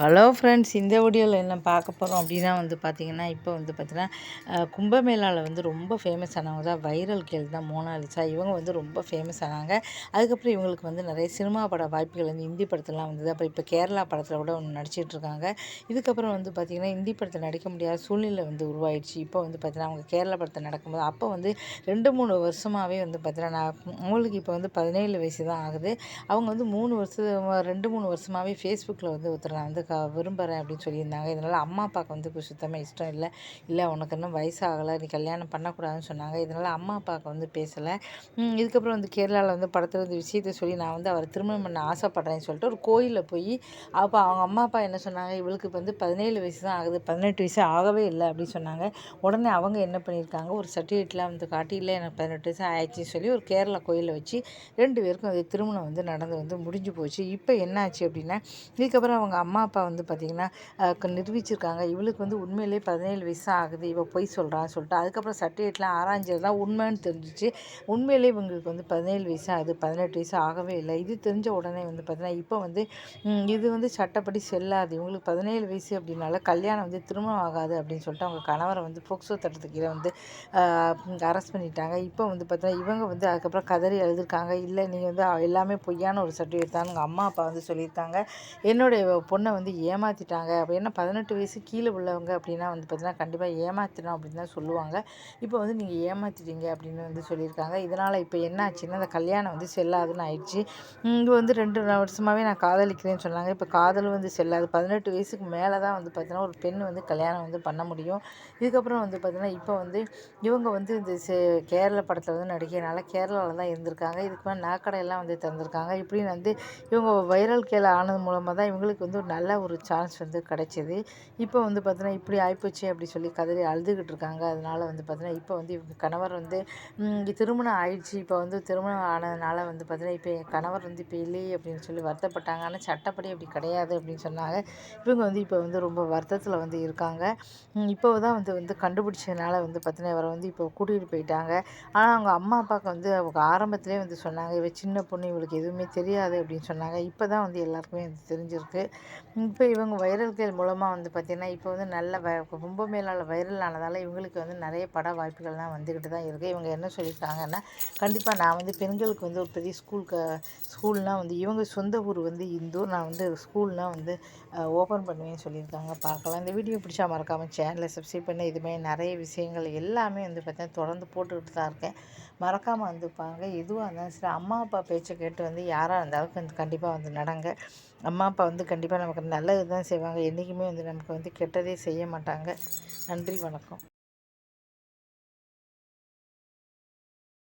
Hello friends, இந்த வீடியோவில் என்ன பார்க்க போகிறோம் அப்படின்னா பார்த்திங்கன்னா, இப்போ பார்த்திங்கன்னா கும்பமேளாவில் ரொம்ப ஃபேமஸ் ஆனவங்க தான் வைரல் கேர்ள் தான் மோனாலிசா. இவங்க ரொம்ப ஃபேமஸ் ஆனாங்க. அதுக்கப்புறம் இவங்களுக்கு நிறைய சினிமா பட வாய்ப்புகள் ஹிந்தி படத்துலலாம் வந்தது. அப்புறம் இப்போ கேரளா படத்தில் கூட ஒன்று நடிச்சிட்ருக்காங்க. இதுக்கப்புறம் பார்த்திங்கன்னா ஹிந்தி படத்தை நடிக்க முடியாத சூழ்நிலை உருவாயிடுச்சு. இப்போ பார்த்திங்கன்னா அவங்க கேரளா படத்தை நடக்கும்போது அப்போ 2-3 வருஷமாகவே பார்த்திங்கன்னா அவங்களுக்கு இப்போ 17 வயசு தான் ஆகுது. அவங்க 2-3 வருஷமாகவே ஃபேஸ்புக்கில் ஒருத்தர் நான் விரும்புகிறேன் அப்படின்னு சொல்லியிருந்தாங்க. இதனால் அம்மா அப்பாவுக்கு இப்போ சுத்தமாக இஷ்டம் இல்லை. உனக்கு இன்னும் வயசாகலை, நீ கல்யாணம் பண்ணக்கூடாதுன்னு சொன்னாங்க. இதனால் அம்மா அப்பாவுக்கு பேசலை. இதுக்கப்புறம் கேரளாவில் படத்தில் விஷயத்தை சொல்லி நான் அவரை திருமணம் பண்ண ஆசைப்பட்றேன்னு சொல்லிட்டு ஒரு கோயிலில் போய் அப்போ அவங்க அம்மா அப்பா என்ன சொன்னாங்க, இவளுக்கு 17 வயசு தான் ஆகுது, 18 வயசு ஆகவே இல்லை அப்படின்னு சொன்னாங்க. உடனே அவங்க என்ன பண்ணியிருக்காங்க, ஒரு சர்டிஃபிகேட்லாம் காட்டி, இல்லை எனக்கு 18 வயசு ஆயிடுச்சுன்னு சொல்லி ஒரு கேரளா கோயிலில் வச்சு 2 பேருக்கும் திருமணம் நடந்து முடிஞ்சு போச்சு. இப்போ என்னாச்சு அப்படின்னா, இதுக்கப்புறம் அவங்க அம்மா அப்பா பார்த்திங்கன்னா நிரூபிச்சிருக்காங்க, இவளுக்கு உண்மையிலேயே 17 வயசு தான் ஆகுது, இவள் பொய் சொல்கிறான்னு சொல்லிட்டு. அதுக்கப்புறம் சர்டிஃபிகேட்லாம் ஆராய்ஞ்சது தான் உண்மைன்னு தெரிஞ்சிச்சு. உண்மையிலேயே இவங்களுக்கு 17 வயசு ஆகுது, 18 வயசு ஆகவே இல்லை. இது தெரிஞ்ச உடனே பார்த்திங்கன்னா இப்போ இது சட்டப்படி செல்லாது, இவங்களுக்கு 17 வயசு அப்படின்னால கல்யாணம் திருமணம் ஆகாது அப்படின்னு சொல்லிட்டு அவங்க கணவரை போக்சோ சட்டத்துக்கு கீழே அரெஸ்ட் பண்ணிட்டாங்க. இப்போ பார்த்தீங்கன்னா இவங்க அதுக்கப்புறம் கதறி எழுதிருக்காங்க, இல்லை நீங்கள் எல்லாமே பொய்யான ஒரு சர்டிஃபிகேட் தான் உங்கள் அம்மா அப்பா சொல்லியிருக்காங்க, என்னுடைய பொண்ணை ஏமாற்றிட்டாங்க. அப்போ என்ன 18 வயசு கீழே உள்ளவங்க அப்படின்னா பார்த்தீங்கன்னா கண்டிப்பாக ஏமாற்றணும் அப்படின்னு தான் சொல்லுவாங்க. இப்போ நீங்கள் ஏமாற்றிட்டீங்க அப்படின்னு சொல்லியிருக்காங்க. இதனால் இப்போ என்ன ஆச்சுன்னா அந்த கல்யாணம் செல்லாதுன்னு ஆயிடுச்சு. இங்கே 2 வருஷமாகவே நான் காதலிக்கிறேன்னு சொன்னாங்க. இப்போ காதல் செல்லாது, 18 வயசுக்கு மேலே தான் பார்த்தீங்கன்னா ஒரு பெண் கல்யாணம் பண்ண முடியும். இதுக்கப்புறம் பார்த்தீங்கன்னா இப்போ இவங்க இந்த கேரள படத்தில் நடிக்கிறனால கேரளாவில் தான் இருந்திருக்காங்க. இதுக்கு மேலே நகைக்கடையெல்லாம் திறந்திருக்காங்க. இப்படின்னு இவங்க வைரல் கேர்ள் ஆனது மூலமாக தான் இவங்களுக்கு ஒரு நல்ல ஒரு சான்ஸ் கிடைச்சிது. இப்போ பார்த்தீங்கன்னா இப்படி ஆயிப்போச்சு அப்படி சொல்லி கதறி அழுதுகிட்டு இருக்காங்க. அதனால பார்த்தீங்கன்னா இப்போ இவங்க கணவர் திருமணம் ஆயிடுச்சு. இப்போ திருமணம் ஆனதுனால பார்த்தீங்கன்னா இப்போ என் கணவர் இப்போ இல்லையே அப்படின்னு சொல்லி வருத்தப்பட்டாங்க. ஆனால் சட்டப்படி அப்படி கிடையாது அப்படின்னு சொன்னாங்க. இவங்க இப்போ ரொம்ப வருத்தத்தில் இருக்காங்க. இப்போ தான் கண்டுபிடிச்சதுனால பார்த்தீங்கன்னா இவரை இப்போ கூட்டிகிட்டு போயிட்டாங்க. ஆனால் அவங்க அம்மா அப்பாவுக்கு அவங்க ஆரம்பத்திலே சொன்னாங்க, இவ சின்ன பொண்ணு, இவளுக்கு எதுவுமே தெரியாது அப்படின்னு சொன்னாங்க. இப்போ தான் எல்லாருக்குமே தெரிஞ்சிருக்கு. இப்போ இவங்க வைரல் கேர்ள் மூலமாக பார்த்திங்கன்னா இப்போ நல்ல கும்பமேளாவில் வைரல் ஆனதால் இவங்களுக்கு நிறைய பட வாய்ப்புகள்லாம் வந்துக்கிட்டு தான் இருக்குது. இவங்க என்ன சொல்லியிருக்காங்கன்னா, கண்டிப்பாக நான் பெண்களுக்கு ஒரு பெரிய ஸ்கூல்னால் இவங்க சொந்த ஊர் இந்தூர், நான் ஸ்கூல்னால் ஓப்பன் பண்ணுவேன்னு சொல்லியிருக்காங்க. பார்க்கலாம். இந்த வீடியோ பிடிச்சா மறக்காமல் சேனலை சப்ஸ்கிரைப் பண்ணி இதுமாதிரி நிறைய விஷயங்கள் எல்லாமே பார்த்தீங்கன்னா தொடர்ந்து போட்டுக்கிட்டு தான் இருக்கேன். மறக்காமல் பாருங்கள். எதுவாக இருந்தாலும் சரி அம்மா அப்பா பேச்சை கேட்டு யாராக இருந்தாலும் கண்டிப்பாக நடங்க. அம்மா அப்பா கண்டிப்பாக நமக்கு நல்லது தான் செய்வாங்க. என்றைக்குமே நமக்கு கெட்டதே செய்ய மாட்டாங்க. நன்றி, வணக்கம்.